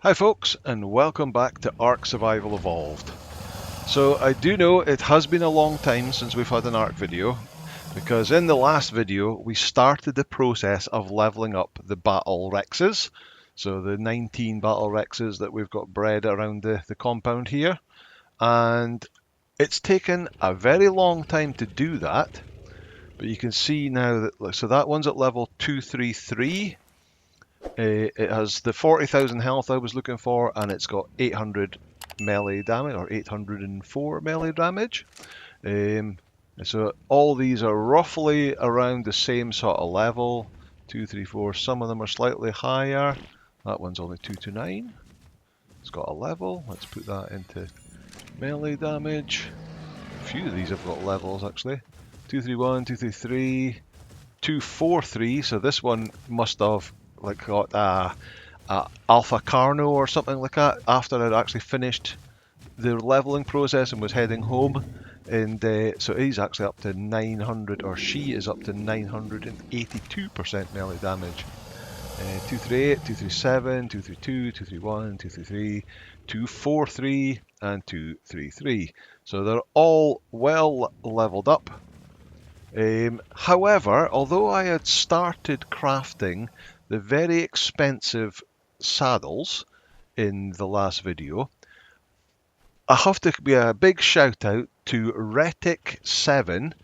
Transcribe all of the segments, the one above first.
Hi folks, and welcome back to Ark Survival Evolved. So I do know it has been a long time since we've had an Ark video, because in the last video we started the process of leveling up the Battle Rexes. So the 19 Battle Rexes that we've got bred around the compound here. And it's taken a very long time to do that, but you can see now that, so that one's at level 233. It has the 40,000 health I was looking for, and it's got 800 melee damage, or 804 melee damage. Um, so all these are roughly around the same sort of level. 2, 3, 4. Some of them are slightly higher. That one's only 229. It's got a level. Let's put that into melee damage. A few of these have got levels actually. 231, 233, 243. So this one must have got Alpha Carno or something like that after I'd actually finished the leveling process and was heading home. And so he's actually up to 900, or she is up to 982% melee damage. 238, 237, 232, 231, 233, 243, and 233. So they're all well leveled up. However, although I had started crafting the very expensive saddles in the last video, I have to be a big shout out to Retic7,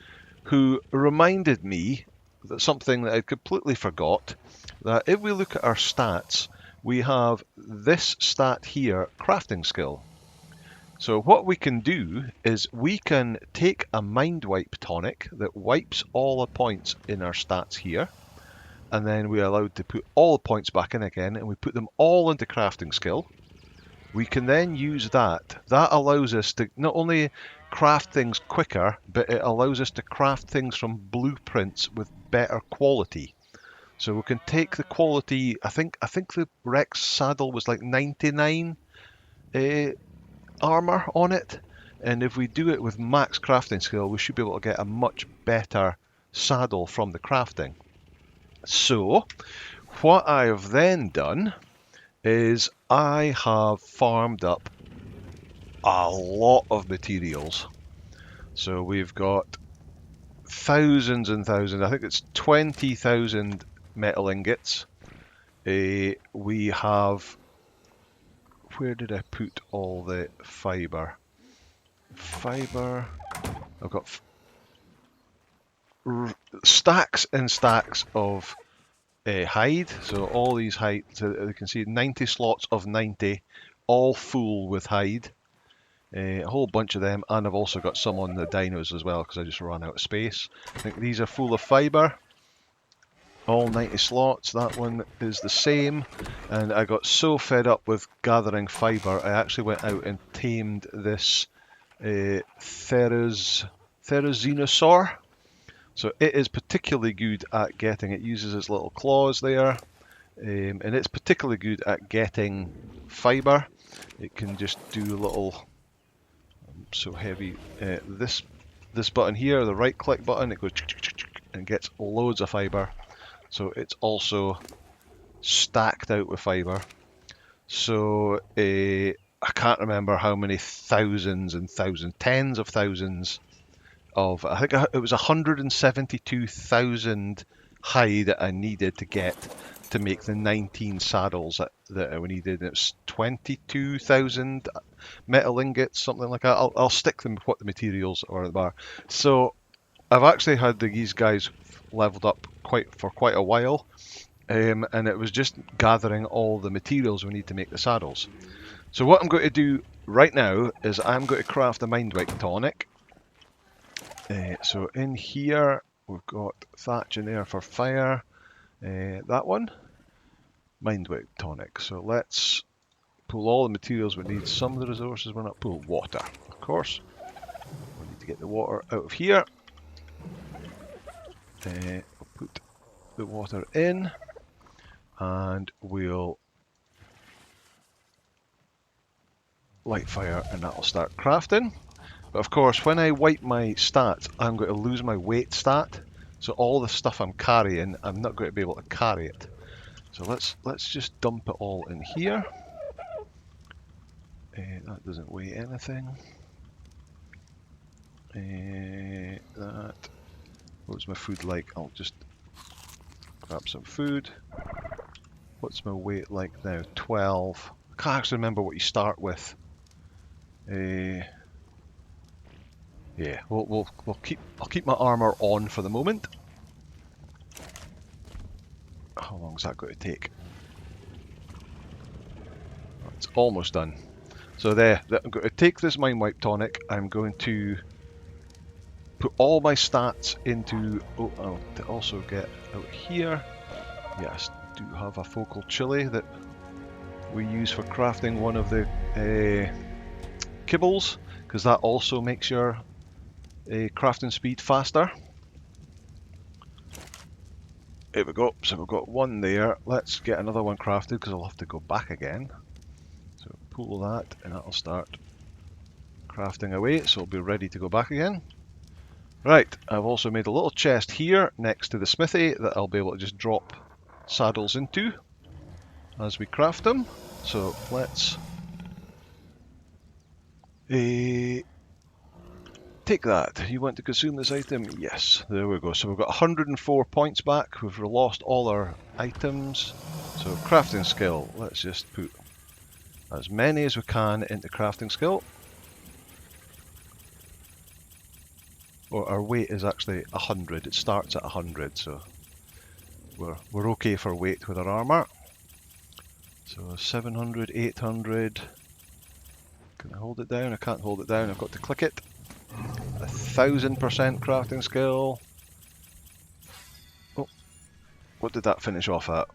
who reminded me that something that I'd completely forgot, that if we look at our stats, we have this stat here, crafting skill. So what we can do is we can take a mind wipe tonic that wipes all the points in our stats here, and then we're allowed to put all the points back in again, and we put them all into crafting skill. We can then use that. That allows us to not only craft things quicker, but it allows us to craft things from blueprints with better quality. So we can take the quality. I think the Rex saddle was like 99 armor on it, and if we do it with max crafting skill, we should be able to get a much better saddle from the crafting. So what I have then done is I have farmed up a lot of materials. So we've got thousands and thousands. I think it's 20,000 metal ingots. We have, where did I put all the fiber? I've got stacks and stacks of hide. So all these hide, so you can see 90 slots of 90, all full with hide. A whole bunch of them, and I've also got some on the dinos as well because I just ran out of space. I think these are full of fiber. All 90 slots. That one is the same. And I got so fed up with gathering fiber, I actually went out and tamed this Therizinosaur. So it is particularly good at getting, it uses its little claws there, and it's particularly good at getting fiber. It can just do little, so heavy, this button here, the right click button, it goes and gets loads of fiber. So it's also stacked out with fiber. So I can't remember how many thousands and thousands, tens of thousands of, I think it was 172,000 hide that I needed to get to make the 19 saddles that we needed. And it was 22,000 metal ingots, something like that. I'll stick them with what the materials are. So I've actually had these guys leveled up for quite a while, and it was just gathering all the materials we need to make the saddles. So what I'm going to do right now is I'm going to craft a mind wipe tonic. So in here we've got thatch in there for fire. That one, mind wipe tonic. So let's pull all the materials we need. Some of the resources we're not pull. Water, of course. We need to get the water out of here. We'll put the water in, and we'll light fire, and that'll start crafting. But of course, when I wipe my stats, I'm going to lose my weight stat. So all the stuff I'm carrying, I'm not going to be able to carry it. So let's just dump it all in here. That doesn't weigh anything. That. What's my food like? I'll just grab some food. What's my weight like now? 12. I can't actually remember what you start with. Yeah, I'll keep my armor on for the moment. How long is that going to take? It's almost done. So I'm going to take this Mind Wipe tonic. I'm going to put all my stats into. Oh, I'll also get out here. Yes, do have a focal chili that we use for crafting one of the kibbles, because that also makes your crafting speed faster. Here we go. So we've got one there. Let's get another one crafted because I'll have to go back again. So pull that and that'll start crafting away. So it'll be ready to go back again. Right, I've also made a little chest here next to the smithy that I'll be able to just drop saddles into as we craft them. So let's take that. You want to consume this item? Yes, there we go. So we've got 104 points back. We've lost all our items. So crafting skill, let's just put as many as we can into crafting skill. Or our weight is actually 100. It starts at 100, so we're okay for weight with our armor. So 700, 800. Can I hold it down? I can't hold it down. I've got to click it. 1000% crafting skill. Oh, what did that finish off at?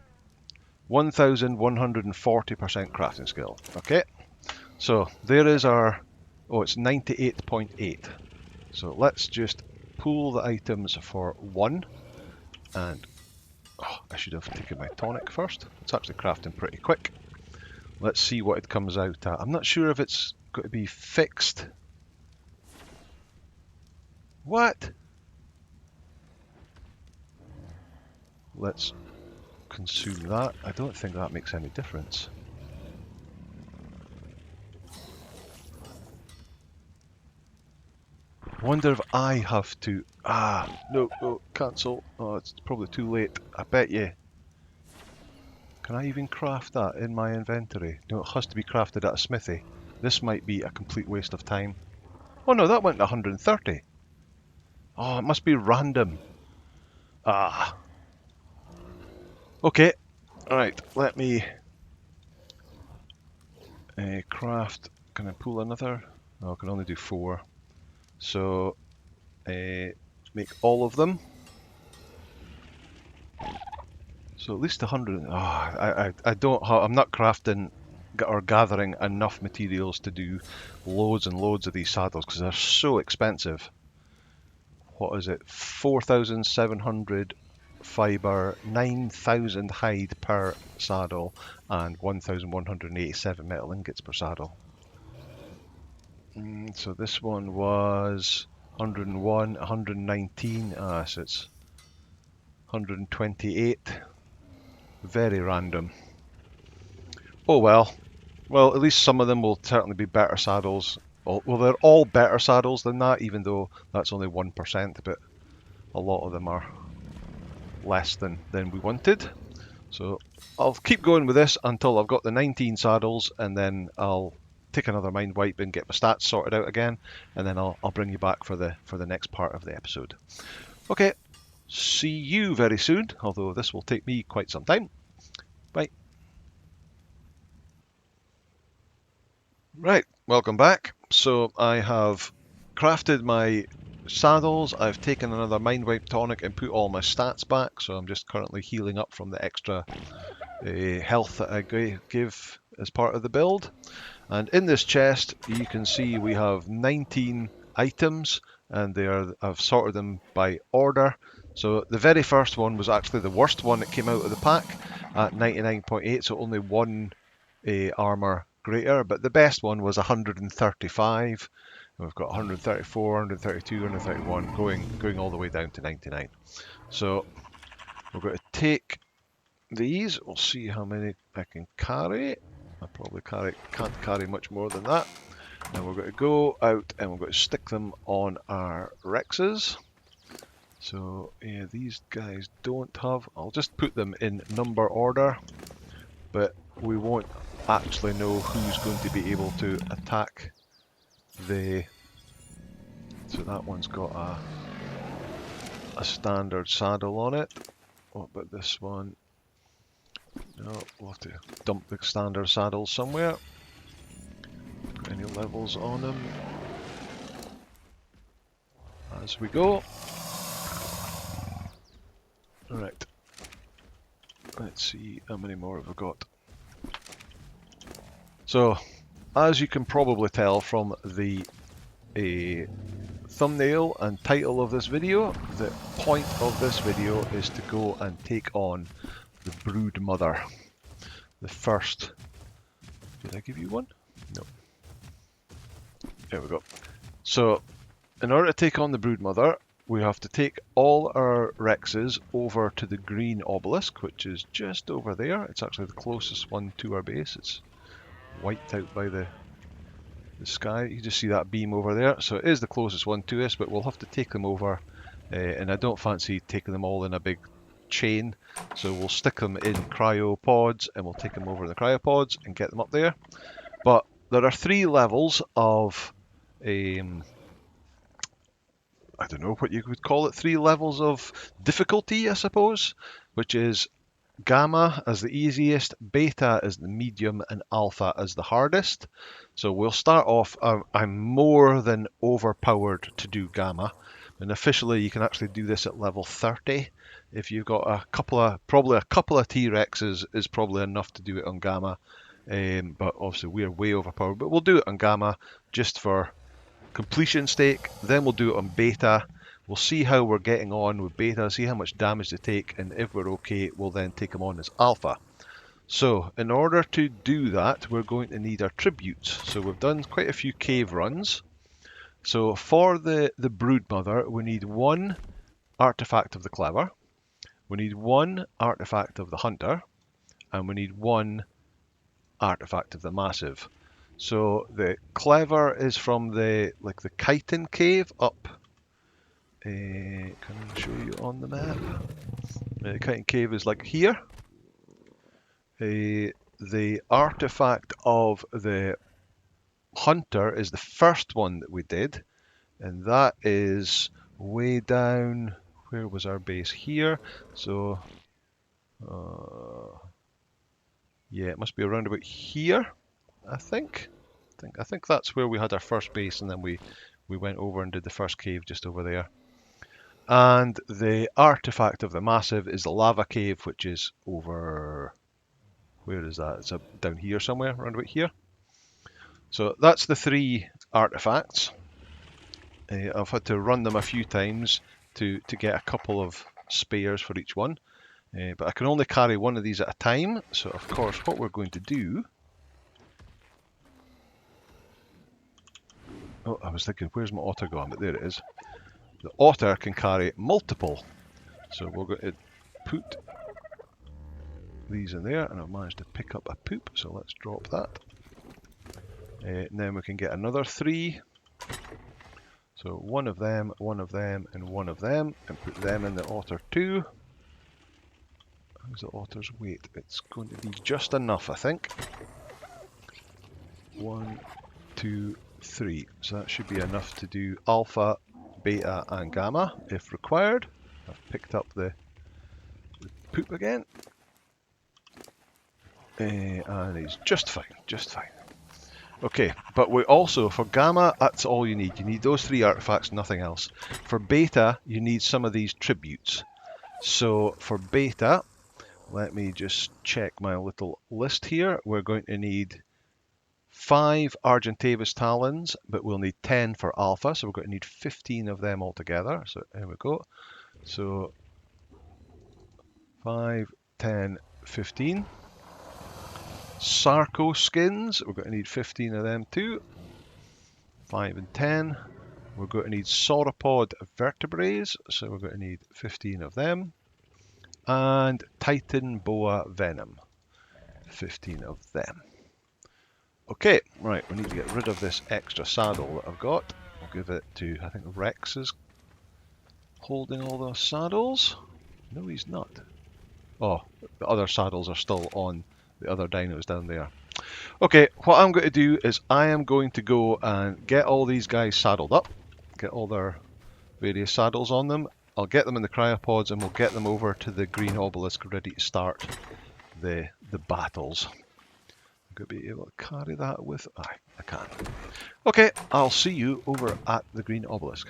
1140% crafting skill. Okay, so there is our. Oh, it's 98.8. So let's just pull the items for 1. And I should have taken my tonic first. It's actually crafting pretty quick. Let's see what it comes out at. I'm not sure if it's going to be fixed. What? Let's consume that. I don't think that makes any difference. Wonder if I have to. No, cancel. Oh, it's probably too late. I bet you. Can I even craft that in my inventory? No, it has to be crafted at a smithy. This might be a complete waste of time. Oh no, that went to 130. Oh, it must be random. Okay. Alright, let me craft. Can I pull another? No, I can only do 4. So, make all of them. So at least 100. I don't have. I'm not crafting or gathering enough materials to do loads and loads of these saddles because they're so expensive. What is it? 4,700 fiber, 9,000 hide per saddle, and 1,187 metal ingots per saddle. So this one was 101, 119. So it's 128. Very random. Oh well. Well, at least some of them will certainly be better saddles. Well, they're all better saddles than that, even though that's only 1%, but a lot of them are less than we wanted. So I'll keep going with this until I've got the 19 saddles, and then I'll take another mind wipe and get my stats sorted out again, and then I'll bring you back for the next part of the episode. Okay, see you very soon, although this will take me quite some time. Bye. Right, welcome back. So I have crafted my saddles, I've taken another mind wipe tonic and put all my stats back, so I'm just currently healing up from the extra health that I give as part of the build. And in this chest you can see we have 19 items, and I've sorted them by order. So the very first one was actually the worst one that came out of the pack at 99.8, so only one armor greater, but the best one was 135. We've got 134, 132, 131, going all the way down to 99. So we're going to take these. We'll see how many I can carry. I probably can't carry much more than that. And we're going to go out and we're going to stick them on our Rexes. So yeah, these guys don't have, I'll just put them in number order, but we won't actually know who's going to be able to attack the, so that one's got a standard saddle on it. What about this one? No, we'll have to dump the standard saddle somewhere. Got any levels on them? As we go. Right. Let's see how many more have I got. So, as you can probably tell from the thumbnail and title of this video, the point of this video is to go and take on the Broodmother. The first. Did I give you one? No. There we go. So, in order to take on the Broodmother, we have to take all our Rexes over to the Green Obelisk, which is just over there. It's actually the closest one to our base. It's wiped out by the sky. You just see that beam over there. So it is the closest one to us, but we'll have to take them over. And I don't fancy taking them all in a big chain. So we'll stick them in cryopods and we'll take them over in the cryopods and get them up there. But there are 3 levels of I don't know what you would call it, 3 levels of difficulty, I suppose, which is Gamma as the easiest, Beta as the medium, and Alpha as the hardest. So we'll start off, I'm more than overpowered to do Gamma, and officially you can actually do this at level 30. If you've got probably a couple of T-Rexes is probably enough to do it on Gamma, but obviously we're way overpowered, but we'll do it on Gamma just for completion stake. Then we'll do it on Beta. We'll see how we're getting on with Beta, see how much damage they take, and if we're okay, we'll then take them on as Alpha. So in order to do that, we're going to need our tributes. So we've done quite a few cave runs. So for the Broodmother, we need 1 artifact of the Clever, we need 1 artifact of the Hunter, and we need 1 artifact of the Massive. So the Clever is from the chitin cave up. Can I show you on the map? The chitin cave is like here. The artifact of the Hunter is the first one that we did, and that is way down. Where was our base? Here. So yeah, it must be around about here, I think. I think that's where we had our first base, and then we went over and did the first cave just over there. And the artifact of the Massive is the lava cave, which is over, where is that? It's down here somewhere, around about here. So that's the 3 artifacts. I've had to run them a few times to get a couple of spares for each one. But I can only carry 1 of these at a time. So of course what we're going to do... Oh, I was thinking, where's my otter gone? But there it is. The otter can carry multiple. So we're going to put these in there, and I've managed to pick up a poop, so let's drop that. And then we can get another 3. So 1 of them, 1 of them, and 1 of them, and put them in the otter too. How's the otter's weight? It's going to be just enough, I think. 1, 2, 3. So that should be enough to do Alpha, Beta, and Gamma if required. I've picked up the poop again. And he's just fine, just fine. Okay, but we also, for Gamma, that's all you need. You need those 3 artifacts, nothing else. For Beta, you need some of these tributes. So for Beta, let me just check my little list here. We're going to need 5 Argentavis Talons, but we'll need 10 for Alpha, so we're going to need 15 of them altogether. So there we go. So 5, 10, 15. Sarco skins, we're going to need 15 of them too. 5 and 10. We're going to need sauropod vertebrae, so we're going to need 15 of them. And Titan boa venom, 15 of them. Okay, right, we need to get rid of this extra saddle that I've got. We'll give it to, I think Rex is holding all those saddles. No, he's not. Oh, the other saddles are still on the other dinos down there. Okay, what I'm going to do is I am going to go and get all these guys saddled up, get all their various saddles on them. I'll get them in the cryopods and we'll get them over to the Green Obelisk ready to start the battles. I'm going to be able to carry that with... I can. Okay, I'll see you over at the Green Obelisk.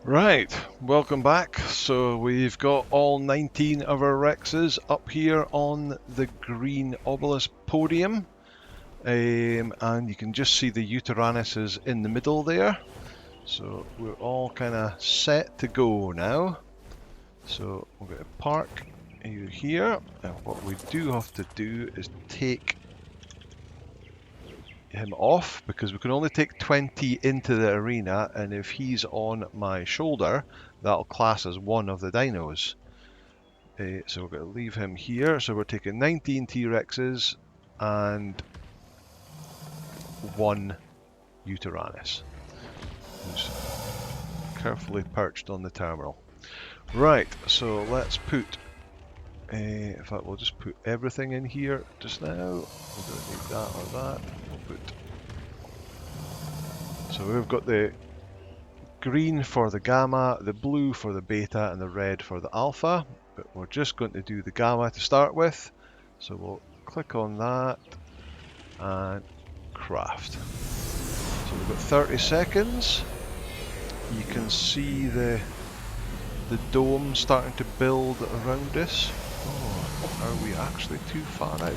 Right, welcome back. So we've got all 19 of our Rexes up here on the Green Obelisk podium. And you can just see the Uteranus is in the middle there. So we're all kind of set to go now. So we're going to park you here. And what we do have to do is take him off, because we can only take 20 into the arena, and if he's on my shoulder, that'll class as one of the dinos. So we're going to leave him here. So we're taking 19 T-Rexes and one Uteranus, who's carefully perched on the terminal. Right, so let's put, in fact we'll just put everything in here just now. We don't need that or that. We'll put, so we've got the green for the gamma, the blue for the beta, and the red for the alpha. But we're just going to do the gamma to start with. So we'll click on that and craft. So we've got 30 seconds. You can see the dome starting to build around us. Oh, are we actually too far out?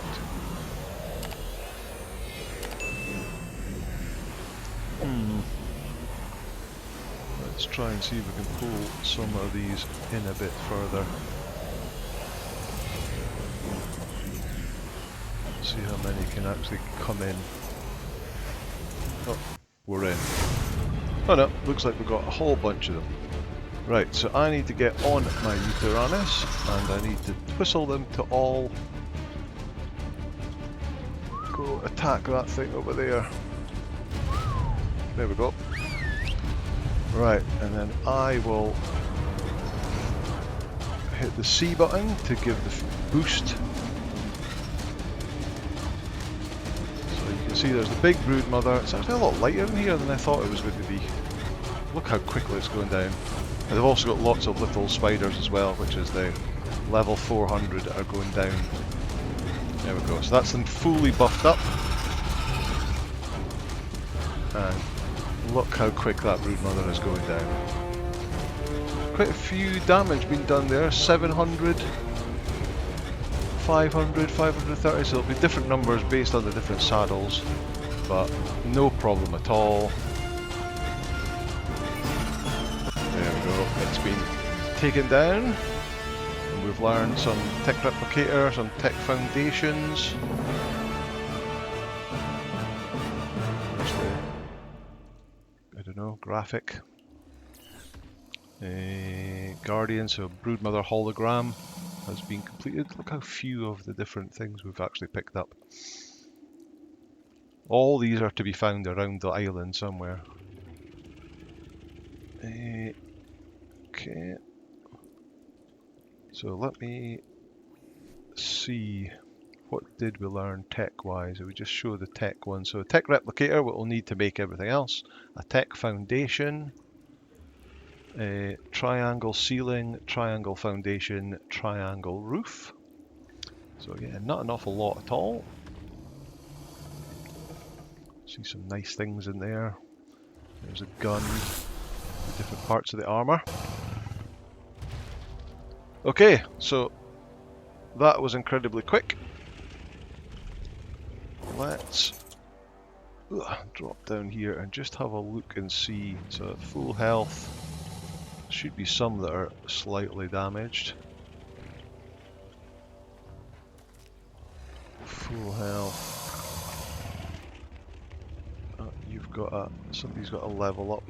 Let's try and see if we can pull some of these in a bit further. See how many can actually come in. Oh, we're in. Oh no, looks like we've got a whole bunch of them. Right, so I need to get on my Uteranus, and I need to whistle them to all go attack that thing over there. There we go. Right, and then I will hit the C button to give the boost. So you can see there's the big Broodmother. It's actually a lot lighter in here than I thought it was going to be. Look how quickly it's going down. And they've also got lots of little spiders as well, which is the level 400 that are going down. There we go. So that's them fully buffed up. And look how quick that Broodmother is going down. Quite a few damage being done there. 700, 500, 530. So it'll be different numbers based on the different saddles, but no problem at all. There we go, it's been taken down, and we've learned some tech replicator, some tech foundations. There's the, I don't know, graphic. Guardian, so Broodmother hologram has been completed. Look how few of the different things we've actually picked up. All these are to be found around the island somewhere. Okay, so let me see, what did we learn tech-wise? We just show the tech one. So a tech replicator, what we'll need to make everything else. A tech foundation, a triangle ceiling, triangle foundation, triangle roof. So yeah, not an awful lot at all. See some nice things in there. There's a gun, different parts of the armor. Okay, so that was incredibly quick. Let's drop down here and just have a look and see. So at full health, should be some that are slightly damaged. Full health. You've got somebody's got a level up.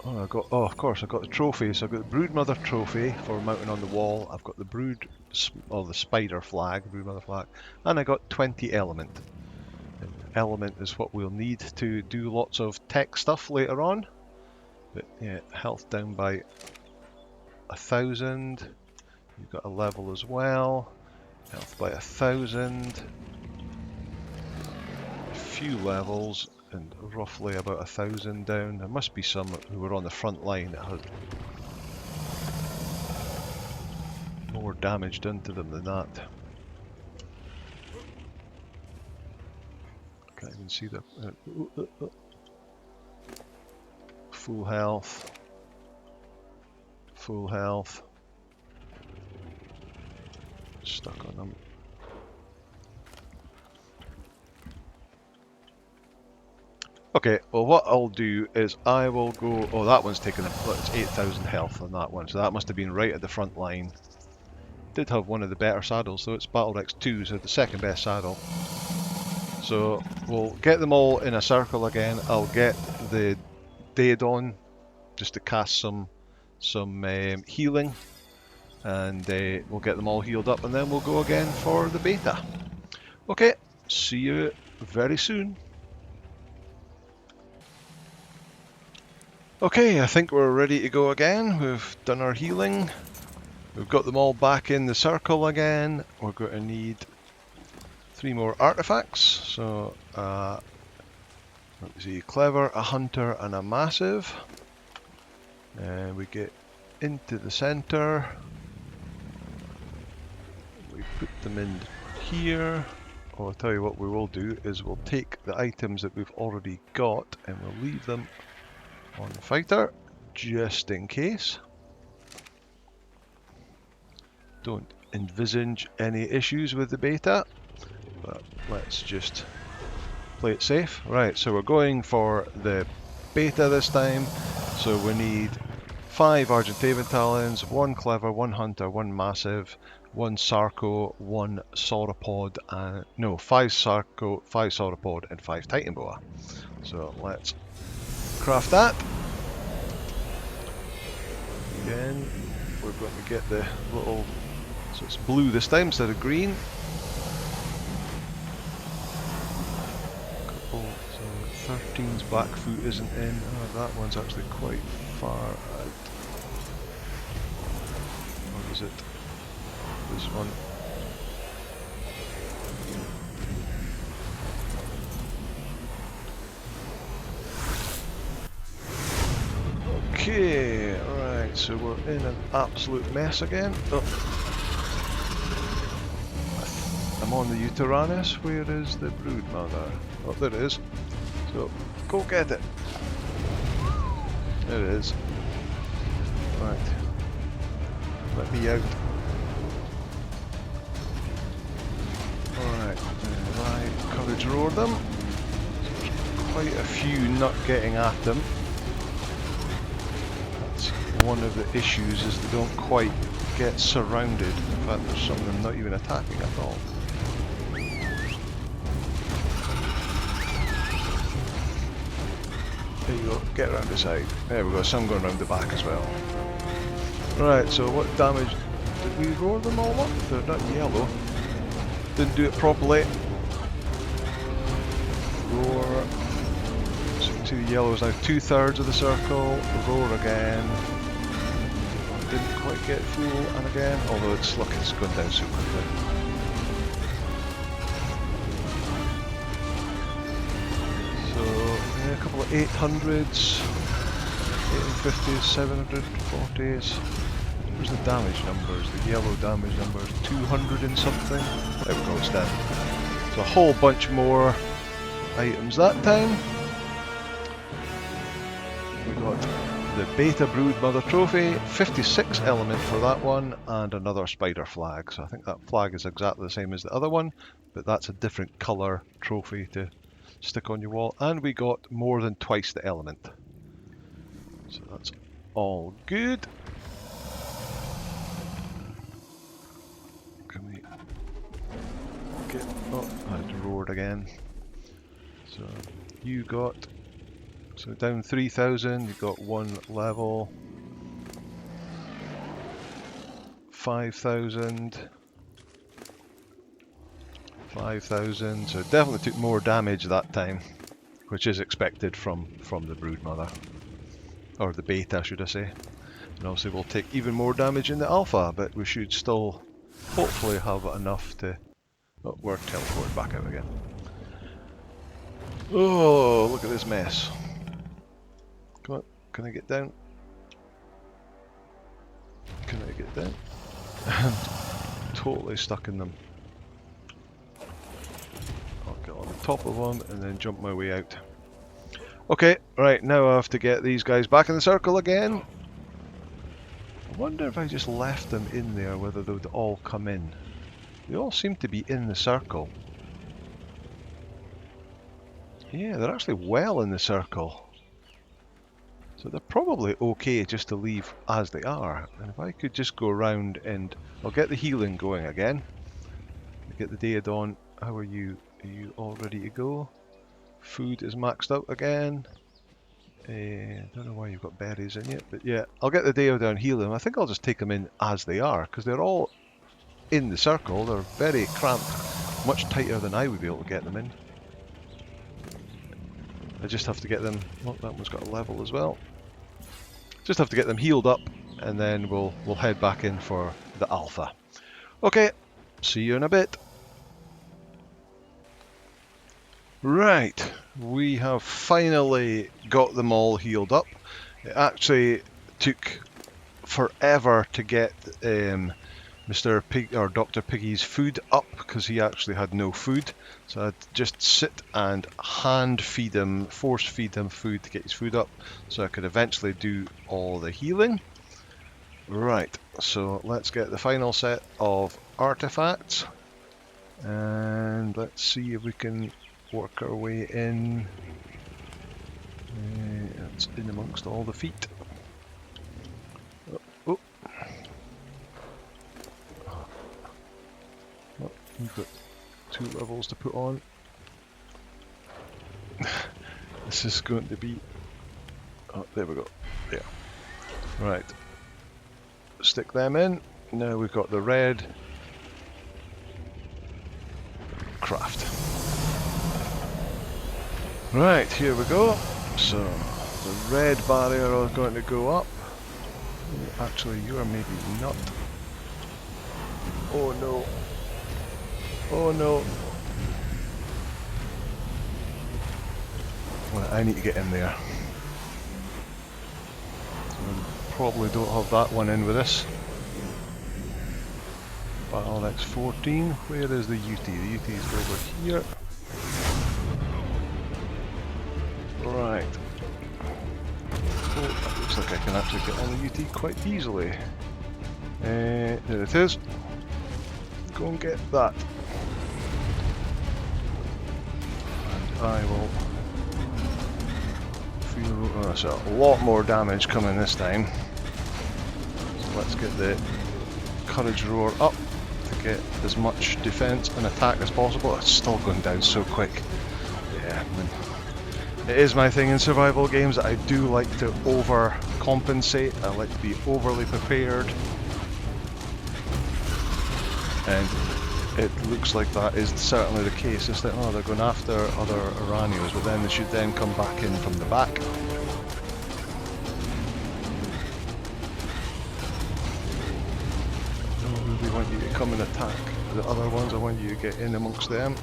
Oh, of course, I've got the trophy. So I've got the Broodmother trophy for mounting on the wall. I've got the the spider flag, Broodmother flag, and I got 20 element. And element is what we'll need to do lots of tech stuff later on. But yeah, health down by 1,000. You've got a level as well. Health by 1,000. A few levels and roughly about 1,000 down. There must be some who were on the front line that had more damage done to them than that. Can't even see the full health. Full health. Stuck on them. Okay, well what I'll do is I will go... Oh, that one's taken... It's 8,000 health on that one, so that must have been right at the front line. Did have one of the better saddles, so it's Battle Rex 2, so the second best saddle. So we'll get them all in a circle again. I'll get the Daedon just to cast some healing, and we'll get them all healed up, and then we'll go again for the beta. Okay, see you very soon. Okay, I think we're ready to go again. We've done our healing. We've got them all back in the circle again. We're going to need 3 more artifacts. So, let's see, clever, a hunter, and a massive. And we get into the center. We put them in here. Oh, I'll tell you what we will do is we'll take the items that we've already got and we'll leave them on the fighter, just in case. Don't envisage any issues with the beta, but let's just play it safe. Right, so we're going for the beta this time. So we need 5 Argentavian Talons, 1 Clever, 1 Hunter, 1 Massive, 1 Sarco, 1 Sauropod, and no, 5 Sarco, 5 Sauropod, and 5 Titan Boa. So let's craft that. Again, we're going to get the little, so it's blue this time instead of green. Couple, so 13's Blackfoot isn't in. Oh, that one's actually quite far out. Or is it this one? Okay, alright, so we're in an absolute mess again. Oh. I'm on the Uteranus. Where is the Broodmother? Oh, there it is. So, go get it. There it is. Right. Let me out. Alright, I courage roar them. There's quite a few not getting at them. One of the issues is they don't quite get surrounded. In fact, there's some of them not even attacking at all. There you go, get around the side. There we go, some going around the back as well. Right, so what damage did we roar them all up? They're not yellow. Didn't do it properly. Roar. So you can see the yellow is now 2/3 of the circle. Roar again. Didn't quite get full, and again, although it's look, it's going down so quickly. So yeah, a couple of 800s, 850s, 740s. Where's the damage numbers? The yellow damage numbers, 200 and something. There we go, it's down. So a whole bunch more items that time. We got the Beta Broodmother trophy, 56 element for that one, and another spider flag. So I think that flag is exactly the same as the other one, but that's a different colour trophy to stick on your wall. And we got more than twice the element. So that's all good. Can we get... Oh, I had roared again. So you got So down 3,000, you've got one level. 5,000. 5,000. So it definitely took more damage that time, which is expected from the Broodmother. Or the beta, should I say. And obviously we'll take even more damage in the alpha, but we should still hopefully have enough to... Oh, we're teleported back out again. Oh, look at this mess. Come on, can I get down? Can I get down? I'm totally stuck in them. I'll get on the top of one and then jump my way out. Okay, right, now I have to get these guys back in the circle again. I wonder if I just left them in there, whether they would all come in. They all seem to be in the circle. Yeah, they're actually well in the circle. So they're probably okay just to leave as they are. And if I could just go around and... I'll get the healing going again. Get the Day of Dawn. How are you? Are you all ready to go? Food is maxed out again. I don't know why you've got berries in it, but yeah, I'll get the Day of Dawn healing. I think I'll just take them in as they are, because they're all in the circle. They're very cramped, much tighter than I would be able to get them in. I just have to get them... Oh, that one's got a level as well. Just have to get them healed up, and then we'll head back in for the alpha. Okay, see you in a bit. Right, we have finally got them all healed up. It actually took forever to get Mr. Pig or Dr. Piggy's food up because he actually had no food. So I'd just sit and hand feed him, force feed him food to get his food up so I could eventually do all the healing. Right, so let's get the final set of artifacts and let's see if we can work our way in. It's in amongst all the feet. Oh. Oh, we've got 2 levels to put on. This is going to be... Oh, there we go. Yeah. Right. Stick them in. Now we've got the red. Craft. Right, here we go. So, the red barrier is going to go up. Actually, you are maybe not. Oh no. Oh no. Well, I need to get in there. So probably don't have that one in with us. Battle X14. Where is the UT? The UT is over here. Right. Oh, that looks like I can actually get on the UT quite easily. There it is. Go and get that. And I will feel... Oh, that's a lot more damage coming this time. So let's get the Courage Roar up to get as much defense and attack as possible. It's still going down so quick. Yeah, I mean, it is my thing in survival games that I do like to overcompensate. I like to be overly prepared. And it looks like that is certainly the case. It's like, oh, they're going after other Iranians, but then they should then come back in from the back. I don't really want you to come and attack the other ones. I want you to get in amongst them.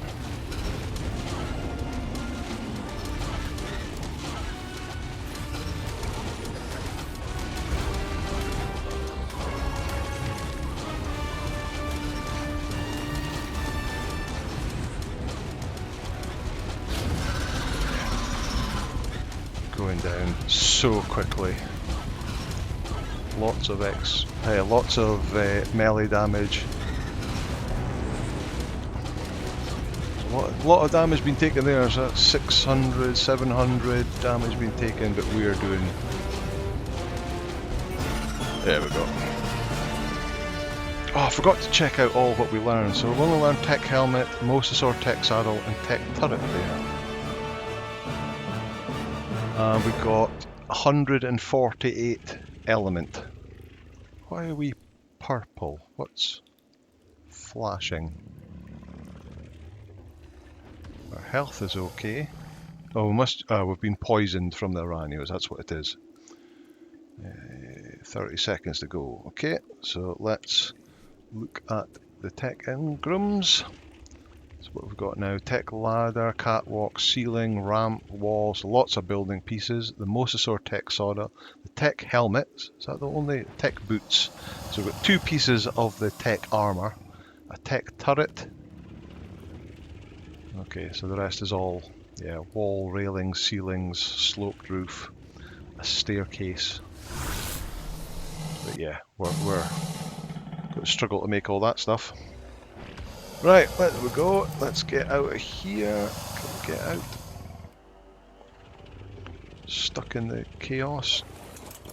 Going down so quickly. Lots of melee damage. A lot of damage being taken there. So that's 600, 700 damage being taken, but we are doing... There we go. Oh, I forgot to check out all what we learned. So we've only learned Tech Helmet, Mosasaur Tech Saddle, and Tech Turret there. We've got 148 element. Why are we purple? What's flashing? Our health is okay. Oh, we've been poisoned from the Iranians, that's what it is. 30 seconds to go. Okay, so let's look at the tech engrams. So what we've got now, tech ladder, catwalk, ceiling, ramp, walls, lots of building pieces, the mosasaur tech soda, the tech helmets, is that the only tech boots? So we've got 2 pieces of the tech armor, a tech turret. Okay, so the rest is all, yeah, wall, railings, ceilings, sloped roof, a staircase. But yeah, we're going to struggle to make all that stuff. Right, there we go. Let's get out of here. Can we get out? Stuck in the chaos.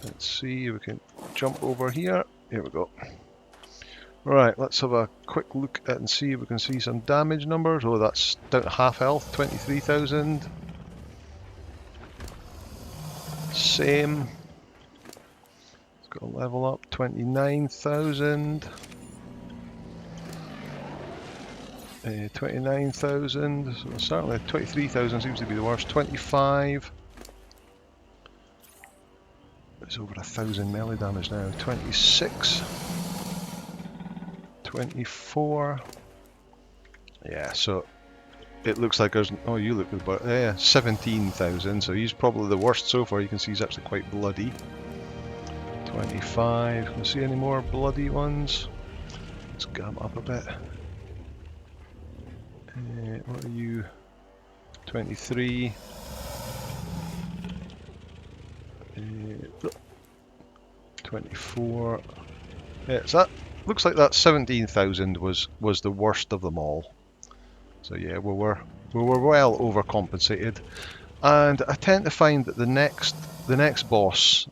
Let's see if we can jump over here. Here we go. Right, let's have a quick look at and see if we can see some damage numbers. Oh, that's down to half health, 23,000. Same. It's got a level up, 29,000. 29,000, so certainly 23,000 seems to be the worst. 25. It's over 1,000 melee damage now. 26. 24. Yeah, so it looks like there's. Oh, you look good, but yeah, 17,000. So he's probably the worst so far. You can see he's actually quite bloody. 25. Can we see any more bloody ones? Let's get him up a bit. What are you? 23. 24. Yeah, so that looks like that 17,000 was the worst of them all. So yeah, we were well overcompensated, and I tend to find that the next boss,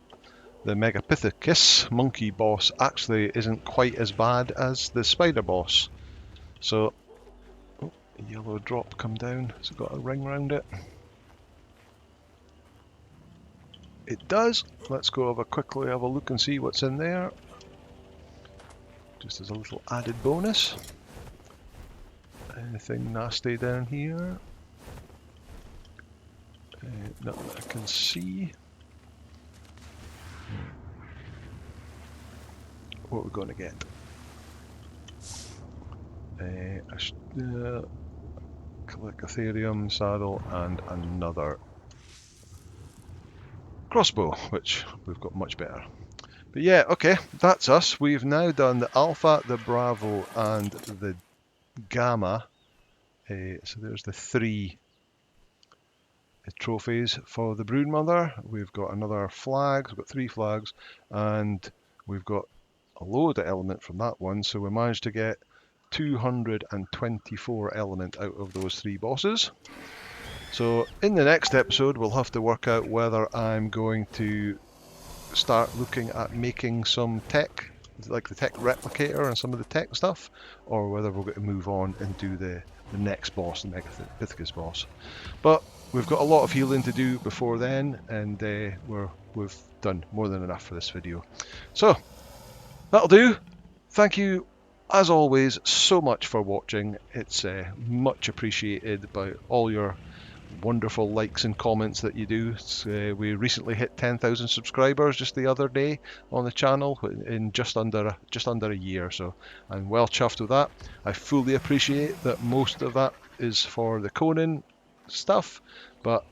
the Megapithecus monkey boss, actually isn't quite as bad as the spider boss. So. Yellow drop come down. Has it got a ring around it? It does. Let's go quickly have a look and see what's in there. Just as a little added bonus. Anything nasty down here? Nothing I can see. What are we going to get? Collect Ethereum saddle and another crossbow, which we've got much better. But yeah, okay, that's us. We've now done the Alpha, the Bravo, and the Gamma. So there's the 3 trophies for the Broodmother. We've got another flag, we've got 3 flags, and we've got a load of element from that one. So we managed to get 224 element out of those 3 bosses. So in the next episode we'll have to work out whether I'm going to start looking at making some tech, like the tech replicator and some of the tech stuff, or whether we're going to move on and do the next boss, the Megapithecus boss. But we've got a lot of healing to do before then, and we've done more than enough for this video. So that'll do. Thank you as always so much for watching. It's much appreciated by all your wonderful likes and comments that you do. We recently hit 10,000 subscribers just the other day on the channel in just under a year, so I'm well chuffed with that. I fully appreciate that most of that is for the Conan stuff, but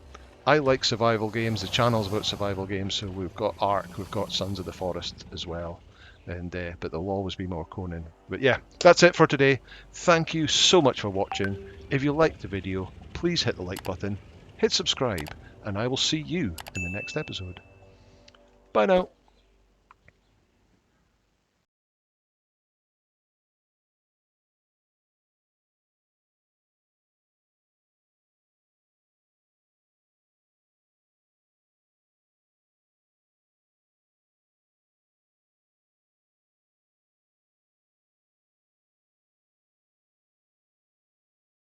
I like survival games. The channel's about survival games, so we've got Ark, we've got Sons of the Forest as well. And but there'll always be more Conan. But yeah, that's it for today. Thank you so much for watching. If you liked the video, please hit the like button, hit subscribe, and I will see you in the next episode. Bye now.